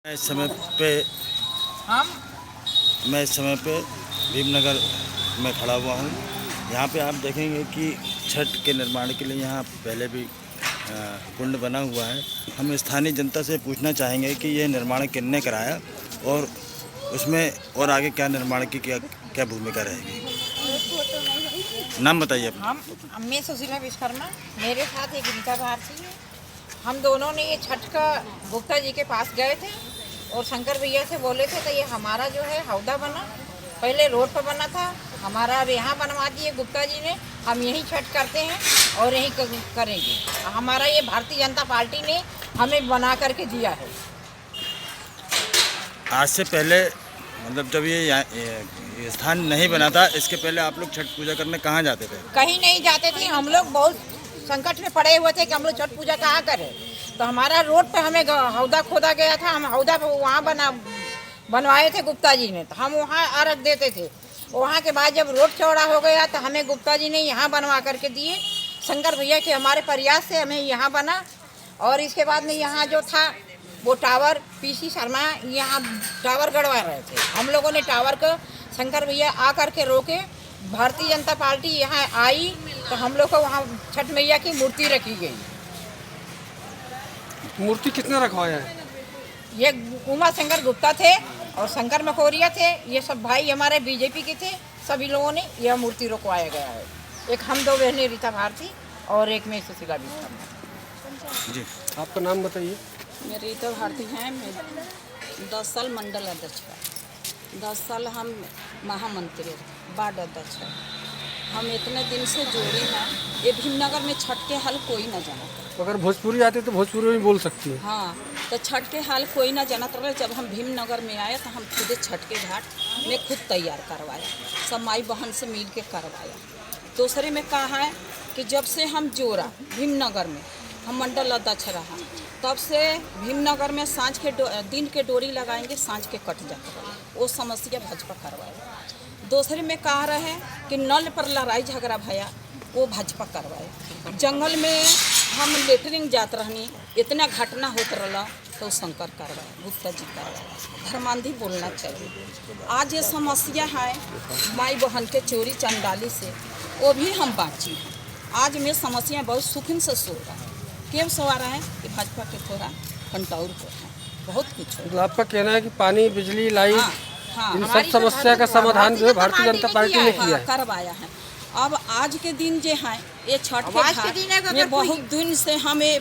इस समय पे मैं इस समय पे भीमनगर में खड़ा हुआ हूँ। यहाँ पे आप देखेंगे कि छठ के निर्माण के लिए यहाँ पहले भी कुंड बना हुआ है। हम स्थानीय जनता से पूछना चाहेंगे कि यह निर्माण किसने कराया और उसमें और आगे क्या निर्माण की क्या भूमिका रहेगी। नाम बताइए अपना। मैं सुशीला विश्वकर्मा, मेरे साथ एक रीता भारती है। हम दोनों ने ये छठ का गुप्ता जी के पास गए थे और शंकर भैया से बोले थे तो ये हमारा जो है हौदा बना, पहले रोड पर बना था, हमारा अब यहाँ बनवा दिए गुप्ता जी ने। हम यहीं छठ करते हैं और यहीं करेंगे। हमारा ये भारतीय जनता पार्टी ने हमें बना करके दिया है। आज से पहले मतलब जब ये स्थान नहीं बना था, इसके पहले आप लोग छठ पूजा करने कहाँ जाते थे? कहीं नहीं जाते थे। हम लोग बहुत संकट में पड़े हुए थे कि हम लोग छठ पूजा कहाँ करें। तो हमारा रोड पे हमें हौदा खोदा गया था। हम हौदा वहाँ बनवाए थे गुप्ता जी ने, तो हम वहाँ अर्घ देते थे। वहाँ के बाद जब रोड चौड़ा हो गया तो हमें गुप्ता जी ने यहाँ बनवा करके दिए। शंकर भैया के हमारे प्रयास से हमें यहाँ बना। और इसके बाद में यहाँ जो था वो टावर पीसी शर्मा यहाँ टावर गड़वा रहे थे। हम लोगों ने टावर को शंकर भैया आ करके रोके। भारतीय जनता पार्टी यहाँ आई तो हम लोग को वहाँ छठ मैया की मूर्ति रखी गई। मूर्ति कितना रखवाया है? ये उमा शंकर गुप्ता थे और शंकर मकोरिया थे। ये सब भाई हमारे बीजेपी के थे। सभी लोगों ने यह मूर्ति रोकवाया गया है। एक हम दो बहनें रीता भारती और एक मैं सुशीला विश्वकर्मा। जी, आपका नाम बताइए। मैं रीता भारती हैं। मैं 10 साल मंडल अध्यक्ष है, 10 साल हम महामंत्री वार्ड अध्यक्ष है। हम इतने दिन से जोड़े हैं। ये भीमनगर में छठ के हाल कोई न जानता। अगर भोजपुरी आते तो भोजपुरी में बोल सकती है। हाँ, तो छठ के हाल कोई न जानत रहे। जब हम भीमनगर में आए तो हम खुद छठ के घाट में खुद तैयार करवाया, सब माई बहन से मिल के करवाया। दूसरे में कहा है कि जब से हम जोड़ा भीमनगर में हम मंडल अध्यक्ष रहा, तब से भीमनगर में सांझ के दिन के डोरी लगाएंगे, सांझ के कट जाता है। वो समस्या भाजपा करवाए। दूसरे में कहा रहे कि नल पर लड़ाई झगड़ा भया, वो भाजपा करवाए। जंगल में हम लेटरिंग जात रहनी, इतना घटना होता रहा तो शंकर करवाए, गुप्ता जी करवाए। धर्मांधी बोलना चाहिए। आज ये समस्या है माई बहन के चोरी चंडाली से, वो भी हम बाँची हैं। आज में समस्या बहुत सुखिन से सो रहा है। क्यों सो रहा है कि भाजपा के थोड़ा कंट्रोल हो है, बहुत कुछ हो। तो आपका कहना है कि पानी, बिजली, लाइट, हाँ, इन सब समस्या का समाधान जो है भारतीय जनता पार्टी ने किया है, करवाया है। अब आज के दिन जो है ये छठ के घाट में बहुत दिन से हमें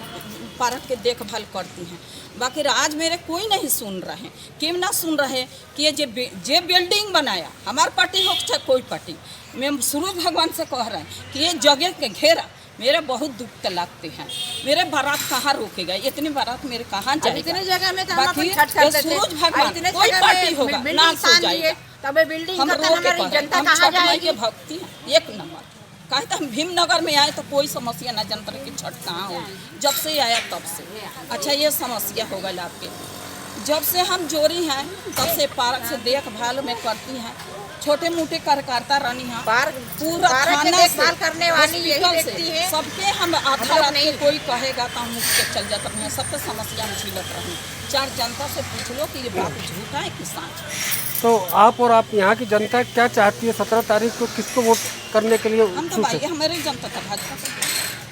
पार्क के देखभाल करती हैं, बाकी आज मेरे कोई नहीं सुन रहे। क्यों ना सुन रहे कि ये जे बिल्डिंग बनाया हमार पार्टी हो चाहे कोई पार्टी, मैं सूरज भगवान से कह रहे हैं कि ये जगह के घेरा मेरे बहुत दुख लगते हैं। मेरे बारात कहाँ रोकेगा? इतनी बारात मेरे कहाँ जाएगा? इतनी जगह में तो हम बाकी छठ करते थे। सूरज भगवान कोई पार्टी होगा ना सो जाएगा। तब बिल्डिंग हम हमारी जनता कहाँ जाएगी? भक्ति एक नंबर कहे तो हम भीमनगर में आए तो कोई समस्या ना जनता की छठ कहाँ हो। जब से आया तब से अच्छा ये समस्या हो गई आपके। जब से हम जोड़ी हैं तब से पार्क से देखभाल में करती हैं, छोटे मोटे कार्यकर्ता रानी हैं, पूरा थाना से करने वाली यही व्यक्ति है। सबके हम आधा रात के कोई कहेगा तो हम मुझ के चल जाते हैं। सबके समस्या में झीलत रही। चार जनता से पूछ लो कि ये बात झूठा है कि सच। तो आप और आप यहाँ की जनता क्या चाहती है? 17 तारीख को किसको वोट करने के लिए? हम तो भाई हमारी जनता था भाजपा।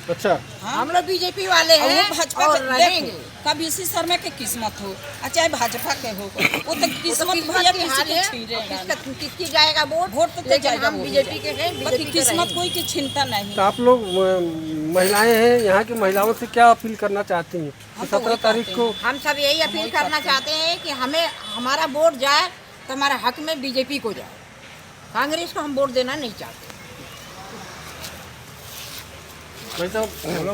अच्छा, हम लोग बीजेपी वाले हैं। भाजपा रहेंगे। कभी इसी शर्मा के किस्मत हो चाहे भाजपा के हो, वो तो किस्मत भैया किसकी जाएगा वोट? वोट तो जाएगा बीजेपी के हैं। बाकी किस्मत कोई की चिंता नहीं। तो आप लोग महिलाएं हैं, यहाँ की महिलाओं से क्या अपील करना चाहती हैं? 17 तारीख को हम सब यही अपील करना चाहते हैं कि हमें हमारा वोट जाए तो हमारे हक में बीजेपी को जाए। कांग्रेस को हम वोट देना नहीं चाहते। भाई साहब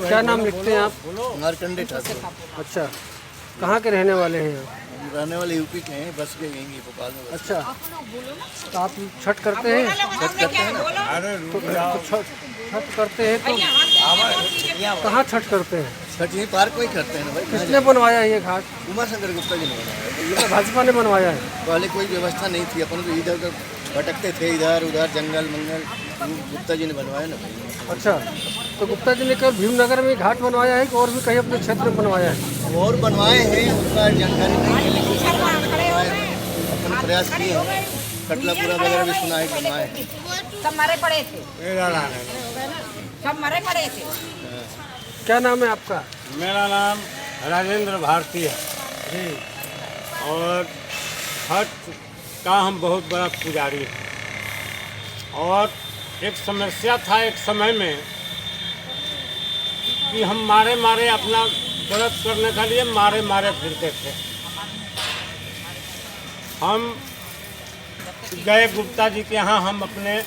क्या नाम लिखते हैं आप? मार्कंडे ठाकुर। अच्छा, कहाँ के रहने वाले हैं आप? रहने वाले यूपी के हैं, बस के यहीं भोपाल में। अच्छा, तो आप छठ करते हैं? छठ करते हैं ना। तो छठ करते हैं तो कहाँ छठ करते हैं? छठ यहीं पार्क में ही करते हैं ना भाई। किसने बनवाया है ये घाट? उमा शंकर गुप्ता जी ने बनाया। ये तो भाजपा ने बनवाया है। पहले कोई व्यवस्था नहीं थी, अपन तो इधर उधर भटकते थे, इधर उधर जंगल मंगल, गुप्ता जी ने बनवाया ना भाई। अच्छा, तो गुप्ता जी ने केवल भीमनगर में घाट बनवाया है कि और भी कहीं अपने क्षेत्र में बनवाया है? और बनवाए हैं, उसका जानकारी नहीं है, लेकिन प्रयास किए हैं। कटलापुरा वगैरह भी सुना है कि बनवाए हैं। सब मरे पड़े थे, सब मरे पड़े थे। क्या नाम है आपका? मेरा नाम राजेंद्र भारती है जी। और छठ का हम बहुत बड़ा पुजारी हैं। और एक समस्या था एक समय में कि हम मारे मारे अपना व्रत करने के लिए मारे मारे फिरते थे। हम गए गुप्ता जी के यहाँ, हम अपने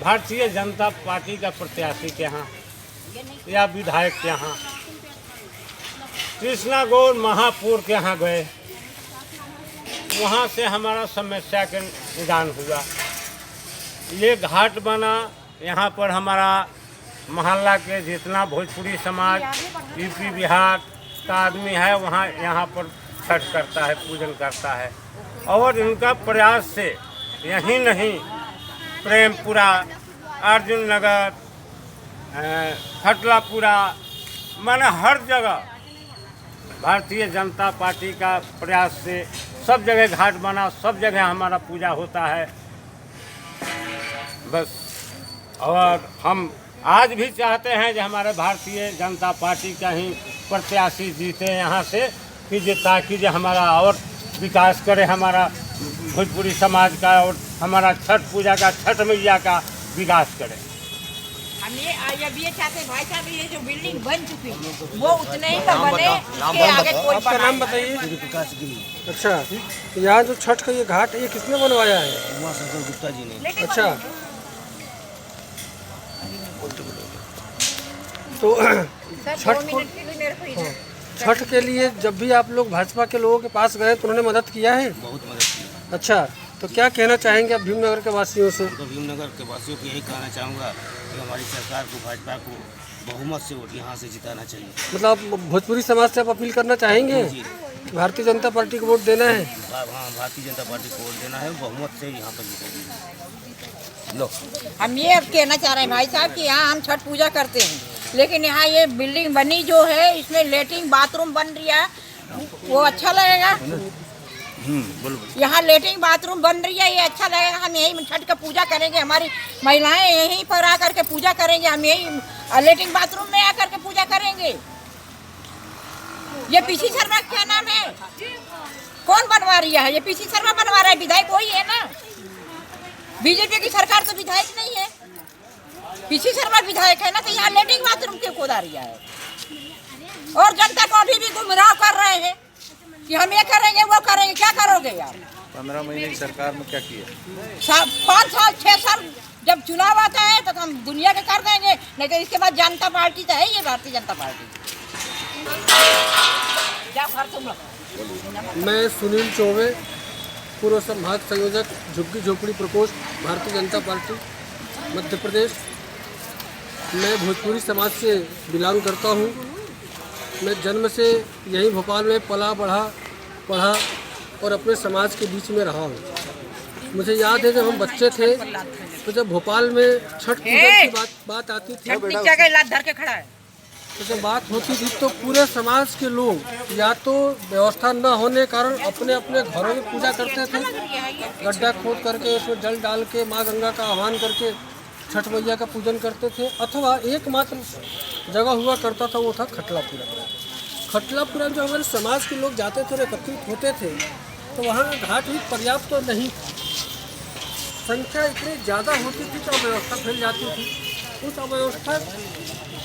भारतीय जनता पार्टी का प्रत्याशी के यहाँ या विधायक के यहाँ कृष्णा गौर महापुर के यहाँ गए। वहाँ से हमारा समस्या के निदान हुआ। ये घाट बना, यहाँ पर हमारा मोहल्ला के जितना भोजपुरी समाज यूपी बिहार का आदमी है वहाँ यहाँ पर छठ करता है, पूजन करता है। और इनका प्रयास से यहीं नहीं, प्रेमपुरा, अर्जुन नगर, खटलापुरा, माने हर जगह भारतीय जनता पार्टी का प्रयास से सब जगह घाट बना, सब जगह हमारा पूजा होता है। बस, और हम आज भी चाहते हैं कि हमारे भारतीय जनता पार्टी का ही प्रत्याशी जीते यहाँ से, कि ताकि जो हमारा और विकास करे, हमारा भोजपुरी समाज का और हमारा छठ पूजा का, छठ मैया का विकास करे। हम ये चाहते हैं भाई साहब, ये जो बिल्डिंग बन चुकी है वो उतने ही तो बने, इसके आगे कोई आपका नाम बताइए। प्रकाश गिरी, अच्छा, तो यहाँ जो छठ का ये घाट ये किसने बनवाया है? उमा शंकर गुप्ता जी ने। अच्छा, तो छठ के लिए जब भी आप लोग भाजपा के लोगों के पास गए तो उन्होंने मदद किया है? बहुत मदद की। अच्छा, तो क्या कहना चाहेंगे आप भीमनगर के वासियों से? तो भीमनगर के वासियों को यही कहना चाहूँगा कि हमारी सरकार को, भाजपा को बहुमत से वोट यहाँ से जिताना चाहिए। मतलब आप भोजपुरी समाज से आप अपील करना चाहेंगे जी, कि भारतीय जनता पार्टी को वोट देना है? हाँ, भारतीय जनता पार्टी को वोट देना है, बहुमत से यहाँ पर जीतेगी। लो, हम ये अब कहना चाह रहे हैं भाई साहब कि यहाँ हम छठ पूजा करते हैं, लेकिन यहाँ ये बिल्डिंग बनी जो है इसमें लेटरिन बाथरूम बन रही है, वो अच्छा लगेगा? यहाँ लेटरिन बाथरूम बन रही है, ये अच्छा लगेगा? हम यही छठ का पूजा करेंगे, हमारी महिलाएं यहीं पर आकर के पूजा करेंगे, हम यही लेटरिन बाथरूम में आकर के पूजा करेंगे। ये पीसी शर्मा क्या नाम है? कौन बनवा रही है? ये पीसी शर्मा बनवा रहा है, विधायक वही है ना? बीजेपी की सरकार तो विधायक नहीं है, पीसी शर्मा विधायक है ना, तो यहाँ लेटरिन बाथरूम क्यों खोदा रही है? और जनता को अभी भी गुमराह कर रहे हैं कि हम ये करेंगे वो करेंगे। क्या करोगे यार? 15 महीने की सरकार में क्या किया? 5 साल 6 साल जब चुनाव आता है तो हम दुनिया के कर देंगे, नहीं तो इसके बाद जनता पार्टी तो है, ये भारतीय जनता पार्टी। क्या घर तुम लोग? मैं सुनील चौबे, पूर्व संभाग संयोजक, झुग्गी झोपड़ी प्रकोष्ठ, भारतीय जनता पार्टी मध्य प्रदेश। मैं भोजपुरी समाज से बिलोंग करता हूँ। मैं जन्म से यहीं भोपाल में पला पढ़ा और अपने समाज के बीच में रहा हूँ। मुझे याद है जब हम बच्चे थे तो जब भोपाल में छठ पूजा की बात आती थी, लात धर के खड़ा है, तो जब बात होती थी तो पूरे समाज के लोग या तो व्यवस्था न होने कारण अपने अपने घरों में पूजा करते थे, गड्ढा खोद करके उसमें जल डाल के माँ गंगा का आह्वान करके छठ मैया का पूजन करते थे, अथवा एकमात्र जगह हुआ करता था वो था खटलापुरा। खटलापुरा जो हमारे समाज के लोग जाते थे और एकत्रित होते थे तो वहाँ घाट भी पर्याप्त तो नहीं, संख्या इतनी ज़्यादा होती थी तो अव्यवस्था फैल जाती थी। उस अव्यवस्था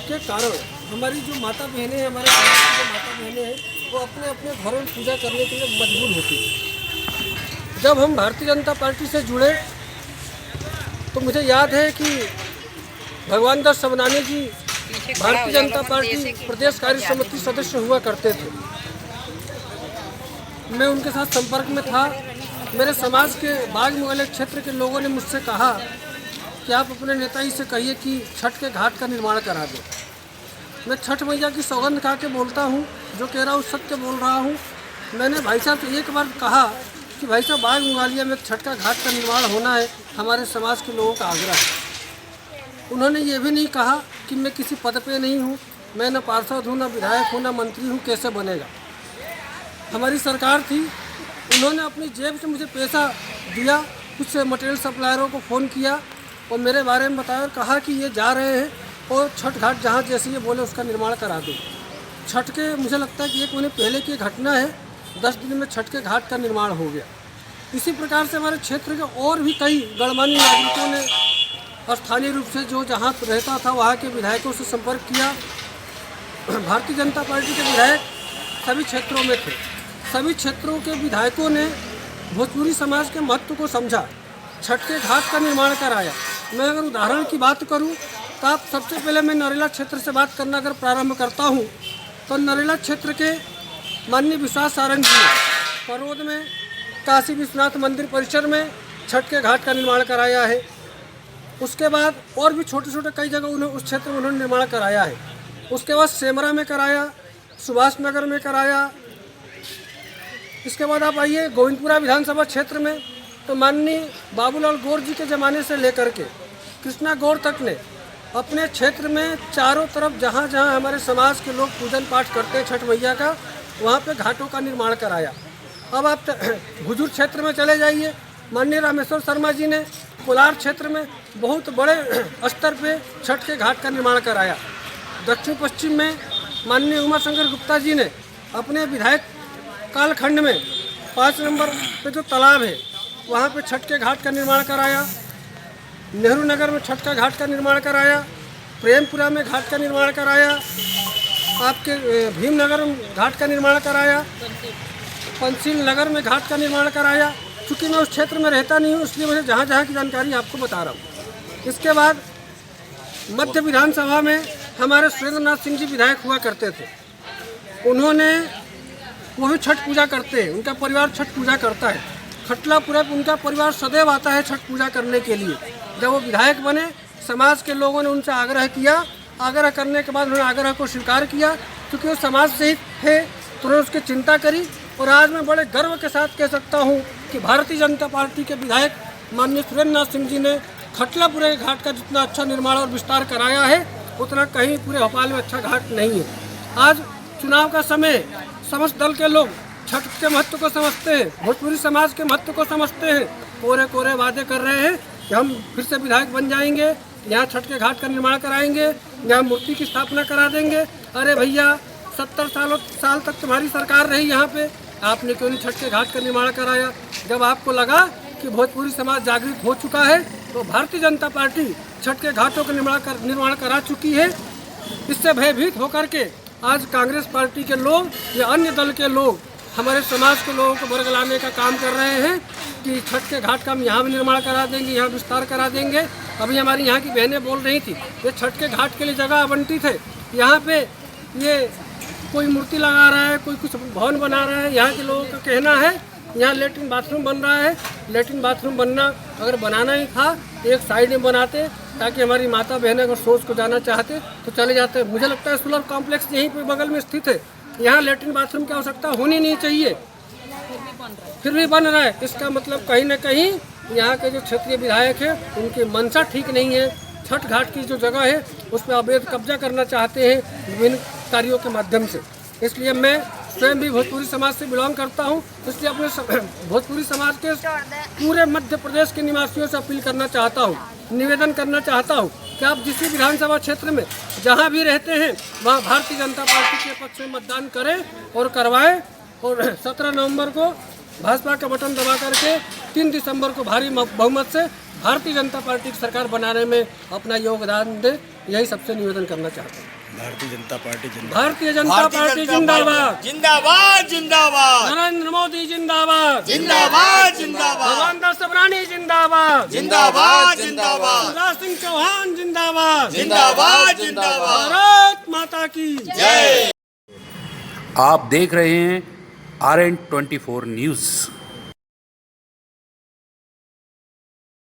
के कारण हमारी जो माता बहनें हैं, हमारे समाज की जो माता बहनें हैं, वो अपने अपने घरों में पूजा करने के लिए मजबूर होती थी। जब हम भारतीय जनता पार्टी से जुड़े तो मुझे याद है कि भगवान दास सबनानी जी भारतीय जनता पार्टी प्रदेश कार्य समिति सदस्य हुआ करते थे। मैं उनके साथ संपर्क में था। मेरे समाज के बाग मुगल क्षेत्र के लोगों ने मुझसे कहा कि आप अपने नेता ही से कहिए कि छठ के घाट का निर्माण करा दें। मैं छठ मैया की सौगंध खा के बोलता हूँ, जो कह रहा हूँ सत्य बोल रहा हूँ। मैंने भाई साहब से एक बार कहा कि भाई साहब बाग मुगालिया में छठ का घाट का निर्माण होना है, हमारे समाज के लोगों का आग्रह है। उन्होंने ये भी नहीं कहा कि मैं किसी पद पे नहीं हूँ, मैं न पार्षद हूँ, न विधायक हूँ, न मंत्री हूँ, कैसे बनेगा। हमारी सरकार थी, उन्होंने अपनी जेब से मुझे पैसा दिया, कुछ मटेरियल सप्लायरों को फ़ोन किया और मेरे बारे में बताया और कहा कि ये जा रहे हैं और छठ घाट जहाँ जैसे ये बोले उसका निर्माण करा दो। छठ के मुझे लगता है कि एक महीने पहले की घटना है, 10 दिन में छठ के घाट का निर्माण हो गया। इसी प्रकार से हमारे क्षेत्र के और भी कई गणमान्य नागरिकों ने स्थानीय रूप से जो जहाँ रहता था वहाँ के विधायकों से संपर्क किया। भारतीय जनता पार्टी के विधायक सभी क्षेत्रों में थे, सभी क्षेत्रों के विधायकों ने भोजपुरी समाज के महत्व को समझा, छठ के घाट का निर्माण कराया। मैं अगर उदाहरण की बात करूं तो आप सबसे पहले मैं नरेला क्षेत्र से बात करना अगर प्रारंभ करता हूं तो नरेला क्षेत्र के माननीय विश्वास सारंग जी ने परवद में काशी विश्वनाथ मंदिर परिसर में छठ के घाट का निर्माण कराया है। उसके बाद और भी छोटे छोटे कई जगह उन्होंने उस क्षेत्र में उन्होंने निर्माण कराया है। उसके बाद सेमरा में कराया, सुभाष नगर में कराया। इसके बाद आप आइए गोविंदपुरा विधानसभा क्षेत्र में तो माननीय बाबूलाल गौर जी के ज़माने से लेकर के कृष्णा गौर तक ने अपने क्षेत्र में चारों तरफ जहाँ जहाँ हमारे समाज के लोग पूजन पाठ करते हैं छठ मैया का, वहाँ पे घाटों का निर्माण कराया। अब आप हुजूर क्षेत्र में चले जाइए, माननीय रामेश्वर शर्मा जी ने कोलार क्षेत्र में बहुत बड़े स्तर पे छठ के घाट का निर्माण कराया। दक्षिण पश्चिम में माननीय उमाशंकर गुप्ता जी ने अपने विधायक कालखंड में 5 नंबर पे जो तालाब है वहाँ पे छठ के घाट का निर्माण कराया। नेहरू नगर में छठ का घाट का निर्माण कराया। प्रेमपुरा में घाट का निर्माण कराया। आपके भीमनगर में घाट का निर्माण कराया। पंचशील नगर में घाट का निर्माण कराया। चूँकि मैं उस क्षेत्र में रहता नहीं हूँ इसलिए मुझे जहाँ जहाँ की जानकारी आपको बता रहा हूँ। इसके बाद मध्य विधानसभा में हमारे सुरेंद्रनाथ सिंह जी विधायक हुआ करते थे। उन्होंने वो भी छठ पूजा करते हैं, उनका परिवार छठ पूजा करता है। खटलापुरा उनका परिवार सदैव आता है छठ पूजा करने के लिए। जब वो विधायक बने समाज के लोगों ने उनसे आग्रह किया, आग्रह करने के बाद उन्होंने आग्रह को स्वीकार किया। क्योंकि वो समाज से ही थे तो उन्होंने उसकी चिंता करी। और आज मैं बड़े गर्व के साथ कह सकता हूँ कि भारतीय जनता पार्टी के विधायक माननीय सुरेंद्रनाथ सिंह जी ने खटलापुरा के घाट का जितना अच्छा निर्माण और विस्तार कराया है उतना कहीं पूरे भोपाल में अच्छा घाट नहीं है। आज चुनाव का समय, समस्त दल के लोग छठ के महत्व को समझते हैं, भोजपुरी समाज के महत्व को समझते हैं। कोरे कोरे वादे कर रहे हैं कि हम फिर से विधायक बन जाएंगे, यहाँ छठ के घाट का निर्माण कराएंगे, यहाँ मूर्ति की स्थापना करा देंगे। अरे भैया 70 साल तक तुम्हारी सरकार रही यहाँ पे, आपने क्यों नहीं छठ के घाट का निर्माण कराया? जब आपको लगा कि भोजपुरी समाज जागृत हो चुका है तो भारतीय जनता पार्टी छठ के घाटों का निर्माण करा चुकी है। इससे भयभीत होकर के आज कांग्रेस पार्टी के लोग या अन्य दल के लोग हमारे समाज के लोगों को बरगलाने का काम कर रहे हैं कि छठ के घाट का हम यहाँ भी निर्माण करा देंगे, यहाँ विस्तार करा देंगे। अभी हमारी यहाँ की बहनें बोल रही थी ये छठ के घाट के लिए जगह आवंटित है, यहाँ पे ये कोई मूर्ति लगा रहा है, कोई कुछ भवन बना रहा है। यहाँ के लोगों का कहना है यहाँ लेटरिन बाथरूम बन रहा है। लेटरिन बाथरूम बनना अगर बनाना ही था एक साइड में बनाते ताकि हमारी माता बहनें अगर सोच को जाना चाहते तो चले जाते। मुझे लगता है सोलर कॉम्प्लेक्स यहीं पे बगल में स्थित है, यहाँ लेटरिन बाथरूम की आवश्यकता होनी नहीं चाहिए, फिर भी बन रहा है। इसका मतलब कहीं ना कहीं यहाँ के जो क्षेत्रीय विधायक हैं उनकी मंशा ठीक नहीं है। छठ घाट की जो जगह है उस पर अवैध कब्जा करना चाहते हैं विभिन्न कार्यों के माध्यम से। इसलिए मैं स्वयं भी भोजपुरी समाज से बिलोंग करता हूँ, इसलिए अपने भोजपुरी समाज के पूरे मध्य प्रदेश के निवासियों से अपील करना चाहता हूँ, निवेदन करना चाहता हूँ कि आप जिस भी विधानसभा क्षेत्र में जहाँ भी रहते हैं वहाँ भारतीय जनता पार्टी के पक्ष में मतदान करें और करवाएं। और 17 नवंबर को भाजपा का बटन दबा करके 3 दिसंबर को भारी बहुमत से भारतीय जनता पार्टी की सरकार बनाने में अपना योगदान दे, यही सबसे निवेदन करना चाहता हूँ। भारतीय जनता पार्टी भारतीय जनता पार्टी जिंदाबाद, जिंदाबाद जिंदाबाद, नरेंद्र मोदी जिंदाबाद, जिंदाबाद जिंदाबाद, भगवान दास सबरानी जिंदाबाद, जिंदाबाद जिंदाबाद, शिवराज सिंह चौहान जिंदाबाद, जिंदाबाद जिंदाबाद, भारत माता की जय। आप देख रहे हैं RN24 न्यूज़।